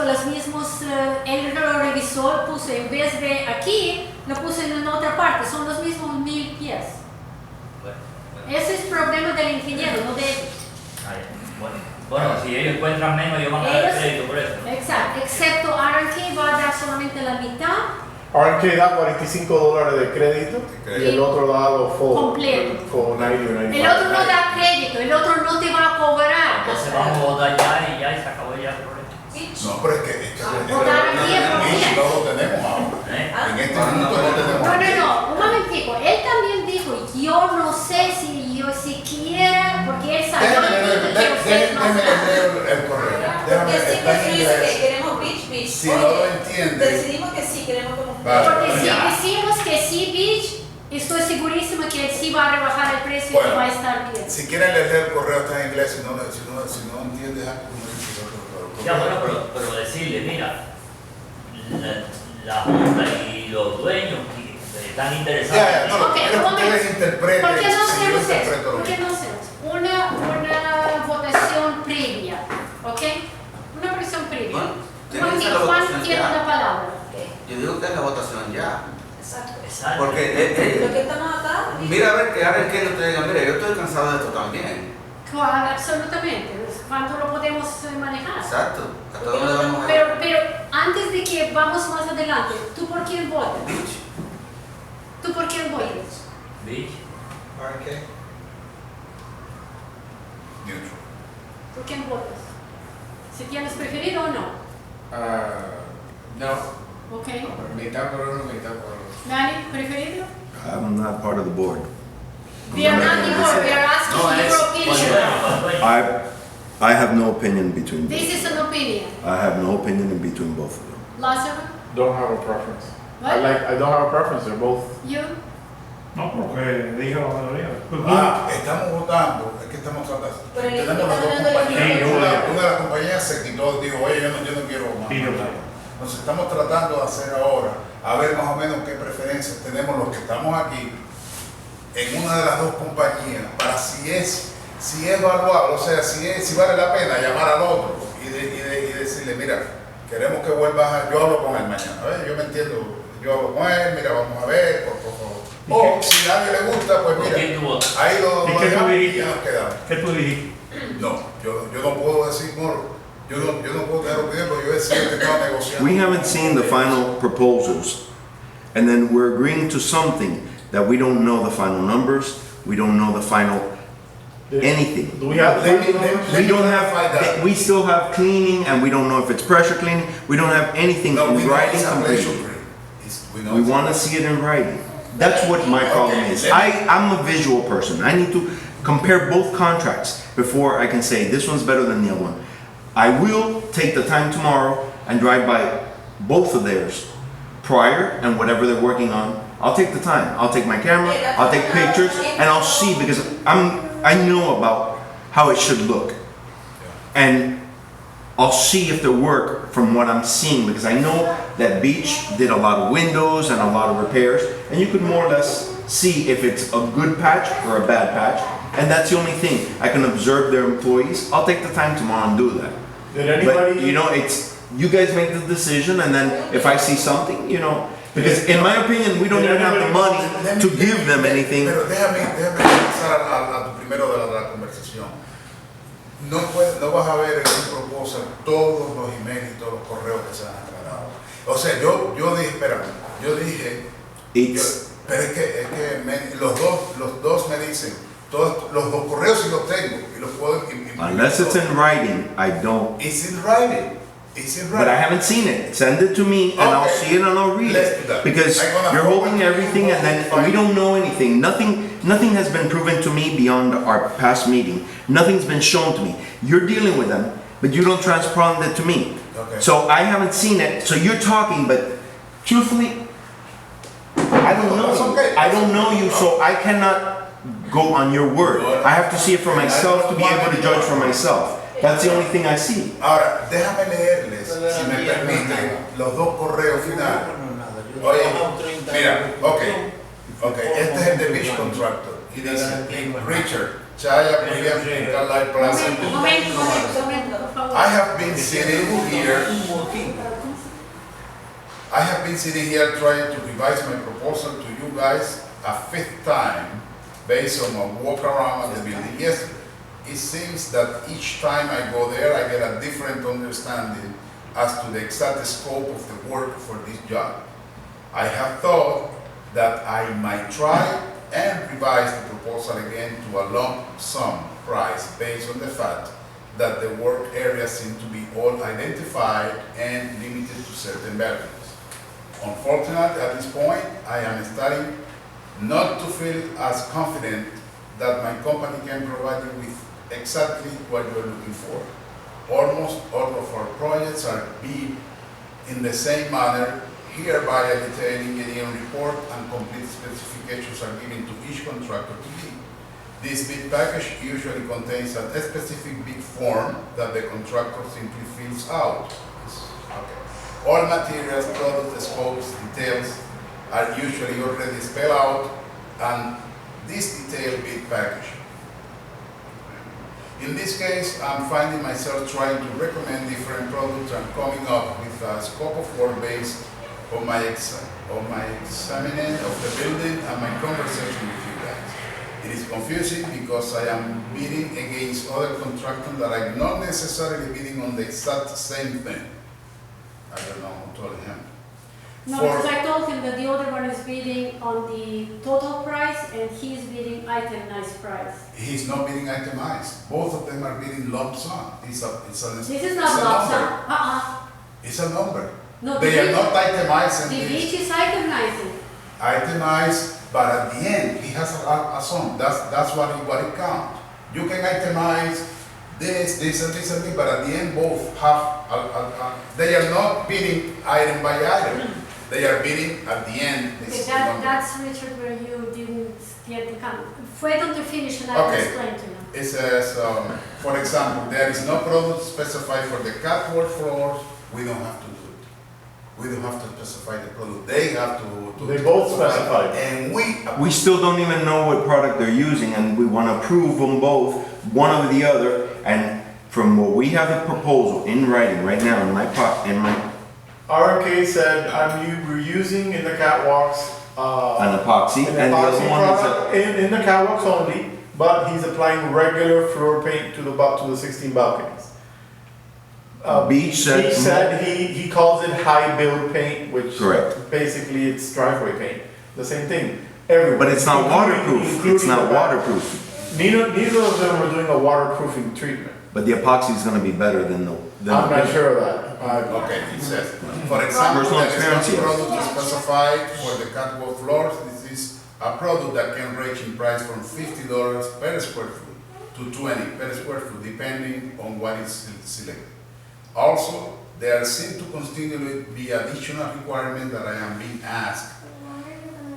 puso los mismos, él lo revisó, puso en vez de aquí, lo puso en otra parte, son los mismos 1000 pies. Ese es problema del ingeniero, no de ellos. Bueno, si ellos encuentran menos, ellos van a dar crédito por eso. Exacto, excepto R&K va a dar solamente la mitad. R&K da $45 de crédito y el otro lado full. Completo. Con 90 o 95. El otro no da crédito, el otro no te va a cobrar. Entonces vamos a votar ya y se acabó ya el problema. No, pero es que votar el 10%. no lo tenemos ahora. En este momento no tenemos. No, un momentico. Él también dijo, yo no sé si quiera, porque él sabe que ustedes no Déjame saben. leer el correo. Porque Déjame, siempre está se en dice que inglés. queremos beach. Si no lo entiende. Decidimos que sí, queremos como Vale. Porque si Ya. decimos que sí, Beach, estoy segurísima que él sí va a rebajar el precio y Bueno, que va a estar bien. Si quieren leer el correo está en inglés, si no entiendes algo, Ya, bueno, pero decirle, mira, la Junta y los dueños que están interesados. Ya, no, Ok, quiero un que momento. ustedes interpreten. ¿Por qué no si yo hacemos eso? interpreto lo ¿Por qué mismo. no hacemos una votación previa? ¿Ok? Una votación previa. Bueno, tiene que ser la Juan votación tiene ya. la palabra. Yo digo que es la votación ya. Exacto. Exacto. Porque Lo que estamos acá. mira a ver que ahora que no te digan, mira, yo estoy cansado de esto también. Claro, absolutamente. ¿Cuánto lo podemos manejar? Exacto. ¿A todos le vamos a Pero antes de que vamos más adelante, ¿tú por quién votas? Beach. ¿Tú por quién votas? Beach. Neutral. ¿Por quién votas? ¿Si tienes preferido o no? No. ¿Ok? Mitad por uno, mitad por otro. Dani, ¿preferido? I'm not part of the board. We are not divorced, we are asking No, your opinion. I have no opinion between both. This is an opinion. I have no opinion in between both of them. Lázaro, Don't have a preference. What? I don't have a preference. They're both. you? No, porque dijo la mayoría. Estamos votando, es que estamos tratando. Pero el Tenemos las dos equipo está compañías. hablando de Una de las compañías se quitó, dijo, oye, yo no quiero más. Sí, yo sé. Entonces estamos tratando de hacer ahora, a ver más o menos qué preferencias tenemos los que estamos aquí en una de las dos compañías, para si es valuable, o sea, si vale la pena llamar al otro y decirle, mira, queremos que vuelvas a, yo hablo con él mañana, ¿ves? Yo me entiendo, yo hablo con él, mira, vamos a ver, por favor. O si a nadie le gusta, pues ¿Por quién mira, tú votas? ahí lo ¿Y qué tú dejamos y dijiste? ya nos quedamos. ¿Qué tú dijiste? No, yo no puedo decir, Moro, yo no puedo dar opinión, porque yo decía que estaba negociando. We haven't seen the final proposals, and then we're agreeing to something that we don't know the final numbers, we don't know the final anything. Do we have? We don't have, we still have cleaning, and we don't know if it's pressure cleaning, we don't have anything No, we in know writing it's a pleasure completely. tree. We know We it's a want to see it in writing. That's what my problem is. I'm a visual person. I need to compare both contracts before I can say this one's better than the other one. I will take the time tomorrow and drive by both of theirs prior and whatever they're working on. I'll take the time. I'll take my camera, I'll take pictures, and I'll see because I know about how it should look. And I'll see if they work from what I'm seeing because I know that Beach did a lot of windows and a lot of repairs, and you could more or less see if it's a good patch or a bad patch. And that's the only thing. I can observe their employees. I'll take the time tomorrow and do that. Did anybody? But you know, it's you guys make the decision, and then if I see something, you know, because in my opinion, we don't even have the money to give them anything. Pero déjame pasar a tu primero de la conversación. No vas a ver en un proposal todos los emails y todos los correos que se han aclarado. O sea, yo dije, espérame, pero es que los dos me dicen, todos los dos correos sí los tengo y los puedo imprimir. Unless it's in writing, I don't. It's in writing. It's in writing. But I haven't seen it. Send it to me, and I'll Okay. see it and I'll read Let's it. do that. Because I'm gonna you're forward holding to you everything, and then fine. we don't know anything. Nothing has been proven to me beyond our past meeting. Nothing's been shown to me. You're dealing with them, but you don't transpond it to me. Okay. So I haven't seen it. So you're talking, but truthfully, I don't know That's you. okay. I don't know you, so I cannot go on your word. I have to see it for myself to be able to judge for myself. That's the only thing I see. Ahora, déjame leerles, si me permiten, los dos correos finales. Oye, mira, ok, este es el de Beach Contractor. Y dice, Richard, Chaya, William, and Carlyle Plaza. Momento, por favor. I have been sitting here. I have been sitting here trying to revise my proposal to you guys a fifth time based on a walk around the building yesterday. It seems that each time I go there, I get a different understanding as to the exact scope of the work for this job. I have thought that I might try and revise the proposal again to a lump sum price based on the fact that the work areas seem to be all identified and limited to certain values. Unfortunately, at this point, I am starting not to feel as confident that my company can provide you with exactly what you're looking for. Almost all of our projects are being in the same manner. Hereby, a detailed engineering report and complete specifications are given to each contractor to bid. This bid package usually contains a specific bid form that the contractor simply fills out. Okay. All materials, product scopes, details are usually already spelled out, and this detailed bid package. In this case, I'm finding myself trying to recommend different products and coming up with a scope of work based on my examining of the building and my conversation with you guys. It is confusing because I am bidding against other contractors that are not necessarily bidding on the exact same thing. I don't know who told him. No, because I told him that the other one is bidding on the total price and he's bidding itemized price. He's not bidding itemized. Both of them are bidding lump sum. This is not lump sum. It's a number. No, they are not itemized. The beach is itemizing. Itemized, but at the end, he has a sum. That's what it counts. You can itemize this, and this, but at the end, both have they are not bidding item by item. They are bidding at the end. Okay, that's Richard, where you didn't get the count. Why don't you finish and I will explain to you. It says, for example, there is no product specified for the catwalk floors. We don't have to do it. We don't have to specify the product. They have to. They both specify. And we still don't even know what product they're using, and we want to approve them both, one over the other. And from what we have a proposal in writing right now in my RMK said we're using in the catwalks an epoxy, and the other one is in the catwalks only, but he's applying regular floor paint to the 16 balconies. Beach said he calls it high build paint, which correct. Basically it's driveway paint. The same thing. Everywhere. But it's not waterproof. It's not waterproof. Neither of them are doing a waterproofing treatment. But the epoxy is going to be better than the. I'm not sure of that. Okay, it says, for example, there is no product specified for the catwalk floors. This is a product that can range in price from $50 per square foot to $20 per square foot, depending on what is selected. Also, there seem to continually be additional requirements that I am being asked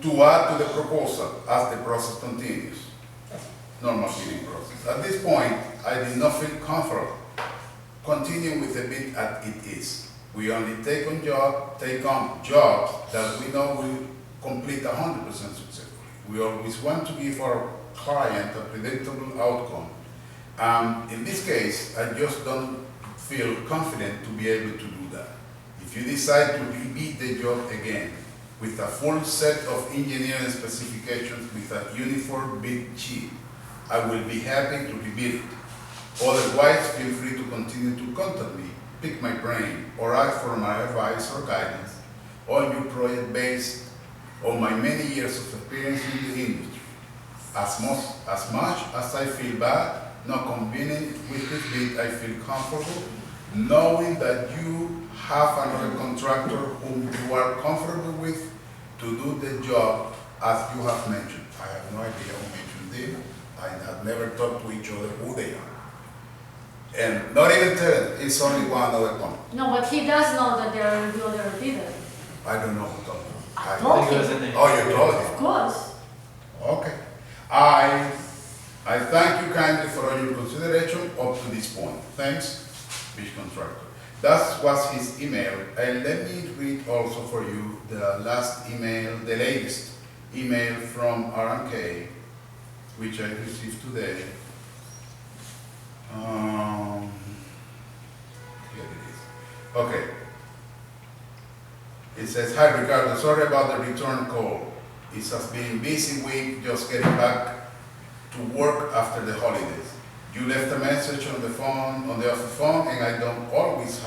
to add to the proposal as the process continues. Normal bidding process. At this point, I did not feel comfortable continuing with the bid as it is. We only take on jobs that we know will complete 100% successfully. We always want to give our client a predictable outcome. In this case, I just don't feel confident to be able to do that. If you decide to rebid the job again with a full set of engineering specifications with a uniform bid sheet, I will be happy to rebid it. Otherwise, feel free to continue to contact me, pick my brain, or ask for my advice or guidance on your project based on my many years of experience in the industry. As much as I feel bad not convening with this bid, I feel comfortable knowing that you have another contractor whom you are comfortable with to do the job as you have mentioned. I have no idea who mentioned them. I have never talked to each other who they are. And not even tell it, it's only one other company. No, but he does know that there are the other bidder. I don't know who told me. I told him. Oh, you told him? Of course. Okay. I thank you kindly for all your consideration up to this point. Thanks, Beach Contractor. That was his email. And let me read also for you the last email, the latest email from RMK, which I received today. Here it is. Okay. It says, "Hi Ricardo, sorry about the return call. It has been a busy week just getting back to work after the holidays. You left a message on the phone, on the office phone, and I don't always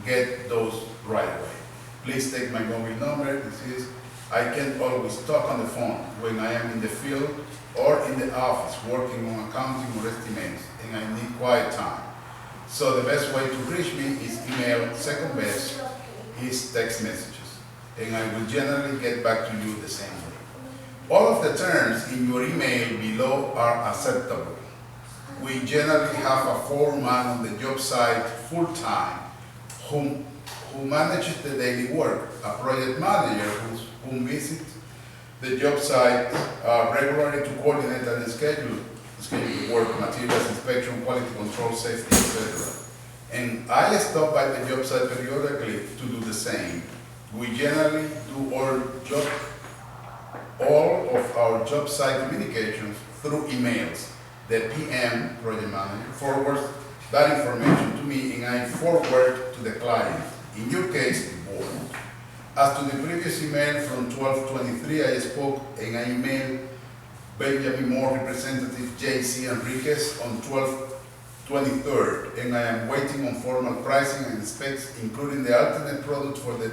get those right away. Please take my mobile number. This is, I can't always talk on the phone when I am in the field or in the office working on accounting or estimates, and I need quiet time. So the best way to reach me is email, second best is text messages, and I will generally get back to you the same way. All of the terms in your email below are acceptable. We generally have a foreman on the job site full-time who manages the daily work, a project manager who visits the job site regularly to coordinate and schedule the work, materials, inspection, quality control, safety, etc. And I stop by the job site periodically to do the same. We generally do all of our job site communications through emails. The PM, project manager, forwards that information to me and I forward to the client, in your case, the board. As to the previous email from 12/23, I spoke and I emailed Benjamin Moore representative J.C. Enriquez on 12/23, and I am waiting on formal pricing and specs, including the alternate product for the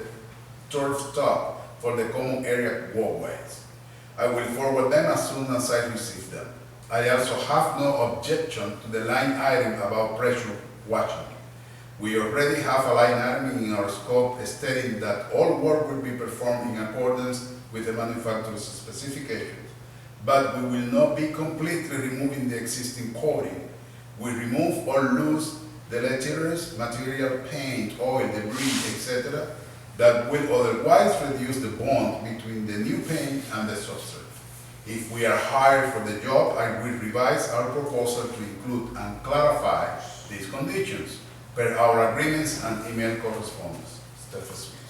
turf top for the common area walkways. I will forward them as soon as I receive them. I also have no objection to the line item about pressure washing. We already have a line item in our scope stating that all work will be performed in accordance with the manufacturer's specifications, but we will not be completely removing the existing coating. We remove or lose the deleterious material, paint, oil, debris, etc., that will otherwise reduce the bond between the new paint and the substrate. If we are hired for the job, I will revise our proposal to include and clarify these conditions per our agreements and email correspondence. Stephen Smith.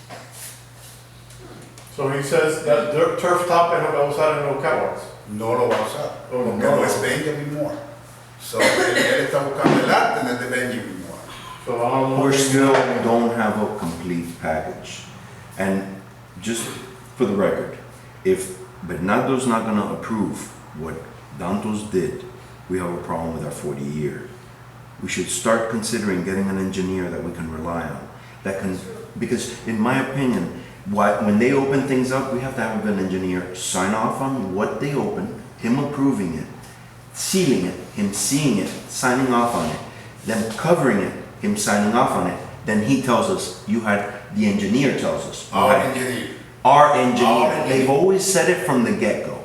So he says that turf top and no va a usar en los catwalks. No lo va a usar, Oh, porque no. no es Benjamin Moore. So, él está buscando el arte en el de Benjamin Moore. So I don't know. We still don't have a complete package. And just for the record, if Bernardo's not gonna approve what Dantos did, we have a problem with our 40 year. We should start considering getting an engineer that we can rely on. That can, because in my opinion, when they open things up, we have to have an engineer sign off on what they open, him approving it, sealing it, him seeing it, signing off on it, then covering it, him signing off on it. Then he tells us, the engineer tells us. Our engineer. Our engineer. They've always said it from the get-go.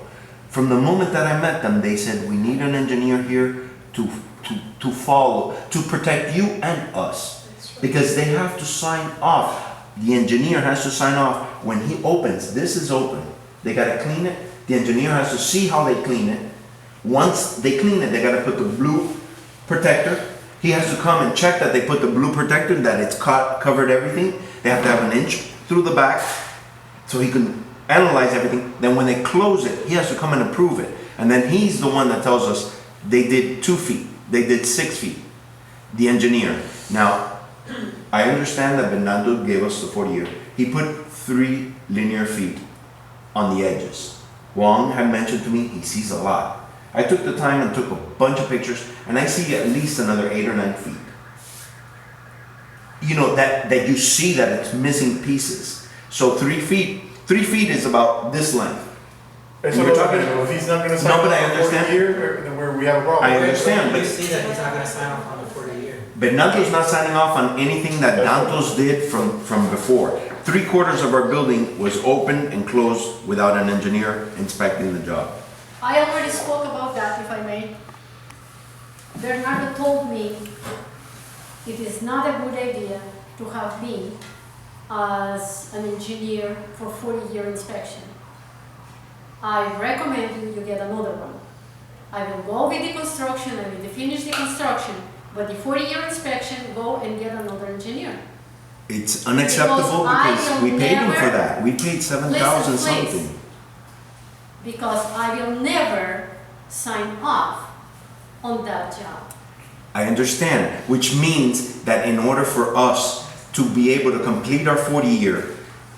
From the moment that I met them, they said, we need an engineer here to follow, to protect you and us. Because they have to sign off. The engineer has to sign off when he opens. This is open. They gotta clean it. The engineer has to see how they clean it. Once they clean it, they gotta put the blue protector. He has to come and check that they put the blue protector, that it's covered everything. They have to have an inch through the back so he can analyze everything. Then when they close it, he has to come and approve it. And then he's the one that tells us they did 2 feet, they did 6 feet, the engineer. Now, I understand that Bernardo gave us the 40 year. He put 3 linear feet on the edges. Wong had mentioned to me he sees a lot. I took the time and took a bunch of pictures, and I see at least another 8 or 9 feet. You know, that you see that it's missing pieces. So 3 feet is about this length. It's We're talking- if he's not gonna sign No, but I off on the understand. 40 year, then we have a problem. I understand, You but see that he's not gonna sign off on the 40-year. Bernardo's not signing off on anything that Dantos did from before. 3/4 of our building was open and closed without an engineer inspecting the job. I already spoke about that, if I may. Bernardo told me it is not a good idea to have me as an engineer for 40-year inspection. I recommend you get another one. I will go with the construction, I will finish the construction, but the 40-year inspection, go and get another engineer. It's unacceptable because we paid him for that. We paid 7,000 Listen, please. something. Because I will never sign off on that job. I understand, which means that in order for us to be able to complete our 40-year,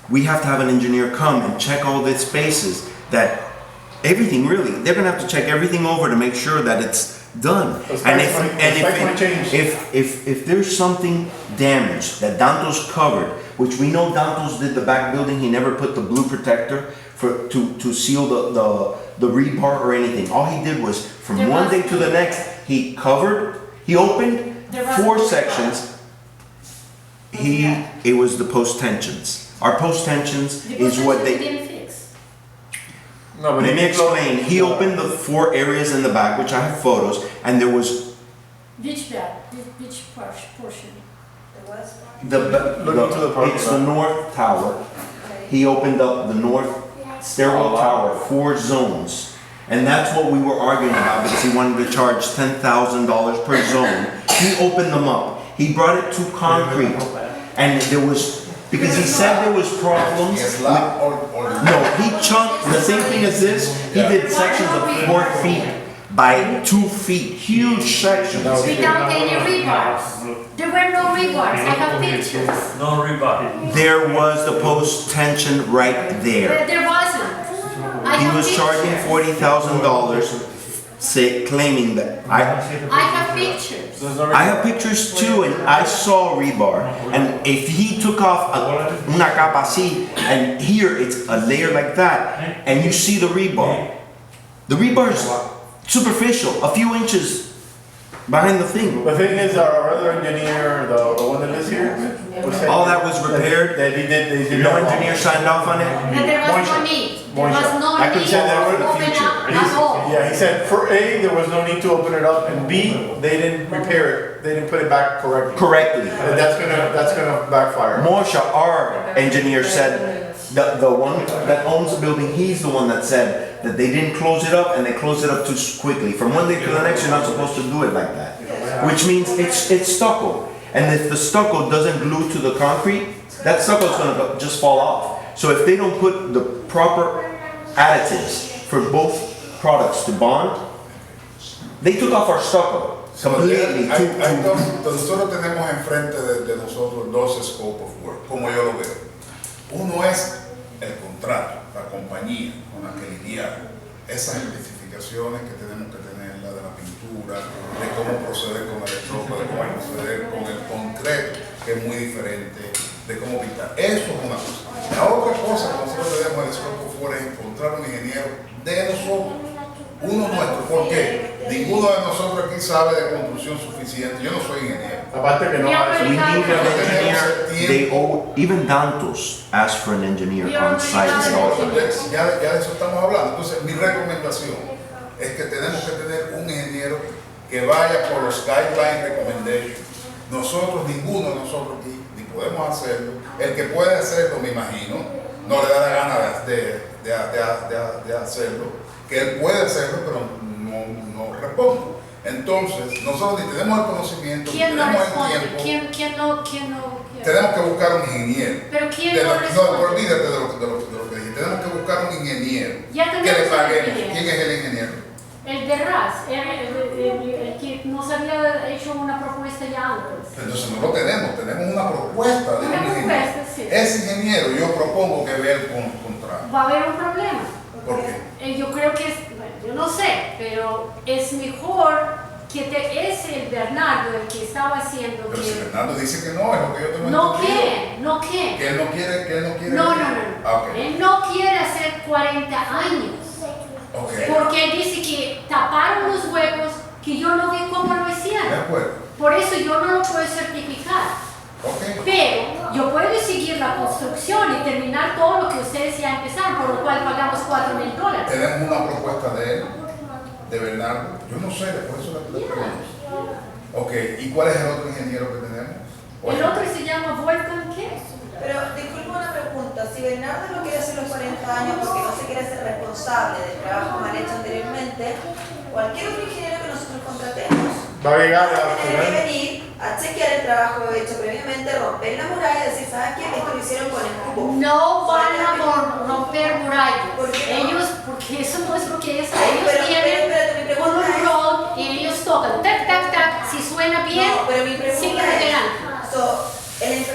we have to have an engineer come and check all the spaces, that everything really, they're gonna have to check everything over to make sure that it's done. And if there's something damaged that Dantos covered, which we know Dantos did the back building, he never put the blue protector to seal the rebar or anything. All he did was from one day to the next, he opened four sections. It was the post tensions. Our post tensions is what they didn't fix. No, but let me explain. He opened the four areas in the back, which I have photos, and there was Which back? Which portion? The west part? it's the north tower. He opened up the north stairwell tower, 4 zones. And that's what we were arguing about, because he wanted to charge $10,000 per zone. He opened them up. He brought it to concrete. And there was, because he said there was problems. No, he chunked, the same thing as this, he did sections of 4 feet by 2 feet, huge sections. Without any rebars. There were no rebars. I have pictures. No rebar. There was the post tension right there. There wasn't. I He have was charging pictures. $40,000, claiming that I have pictures. I have pictures too, and I saw rebar. And if he took off una capa así, and here it's a layer like that, and you see the rebar. The rebar is superficial, a few inches behind the thing. The thing is, our other engineer, the one that lives here, was saying All that was repaired. That he did No engineer signed off on it. And there was no need. There was no I need could say that to for the open future. up at all. Yeah, he said for A, there was no need to open it up, and B, they didn't repair it. They didn't put it back correctly. Correctly. And that's gonna backfire. Moshe, our engineer, said, the one that owns the building, he's the one that said that they didn't close it up and they closed it up too quickly. From one day to the next, you're not supposed to do it like that. Which means it's stucco. And if the stucco doesn't glue to the concrete, that stucco is gonna just fall off. So if they don't put the proper additives for both products to bond, they took off our stucco completely. Nosotros tenemos enfrente de nosotros 2 scope of work, como yo lo veo. Uno es el contrato, la compañía con la que lidiar, esas especificaciones que tenemos que tener, la de la pintura, de cómo proceder con el estropo, de cómo proceder con el concreto, que es muy diferente, de cómo pintar. Eso es una cosa. La otra cosa que nosotros debemos el scope of work es encontrar un ingeniero de nosotros, uno nuestro. ¿Por qué? Ninguno de nosotros aquí sabe de construcción suficiente. Yo no soy ingeniero. Aparte que no We need an Tenemos engineer. They owe, even Dantos asked for an engineer on site. and all that. Ya de eso estamos hablando. Entonces, mi recomendación es que tenemos que tener un ingeniero que vaya por los guidelines recommendations. Nosotros, ninguno de nosotros aquí, ni podemos hacerlo. El que puede hacerlo, me imagino, no le da la gana de hacerlo, que él puede hacerlo, pero no responde. Entonces, nosotros ni tenemos el conocimiento, ni ¿Quién no tenemos el responde? tiempo. ¿Quién no quiere? Tenemos que buscar un ingeniero. Pero ¿quién De no lo- responde? olvídate de lo que dije. Tenemos que buscar un ingeniero Ya que tenemos le un paguemos. ingeniero. ¿Quién es el ingeniero? El de RAS, el que nos había hecho una propuesta ya antes. Entonces no lo tenemos una propuesta de Una un ingeniero. propuesta, sí. Ese ingeniero yo propongo que vea el contrato. Va a haber un problema. ¿Por qué? Yo creo que es, bueno, yo no sé, pero es mejor que es el Bernardo el que estaba haciendo Pero si que... Fernando dice que no, es lo que yo tengo No entendido. quiere. Que él no quiere. No. Ah, ok. Él no quiere hacer 40 años. Ok. Porque él dice que taparon los huecos que yo no vi cómo lo De hicieron. acuerdo. Por eso yo no lo puedo certificar. Ok. Pero yo puedo seguir la construcción y terminar todo lo que ustedes ya empezaron, por lo cual pagamos $4,000. Tenemos una propuesta de él, de Bernardo. Yo no sé, por eso le pregunto. Ok. ¿Y cuál es el otro ingeniero que tenemos? El otro se llama Volcan, ¿qué? Pero disculpa una pregunta, si Bernardo no quiere hacer los 40 años porque no se quiere hacer responsable del trabajo mal hecho anteriormente, cualquier otro ingeniero que nosotros contratemos Va a llegar va a a tener que venir a chequear el trabajo hecho previamente, romper la muralla y decir, ¿sabes qué? Esto lo hicieron con el cubo. No van a romper murallas. ¿Por qué no? Ellos, porque eso no es lo que es. Pero, Ellos tienen espérate, mi con pregunta un es- rod y ellos tocan, tac, tac, tac. Si suena suena bien, No, pero mi pregunta sigue es, adelante. so, el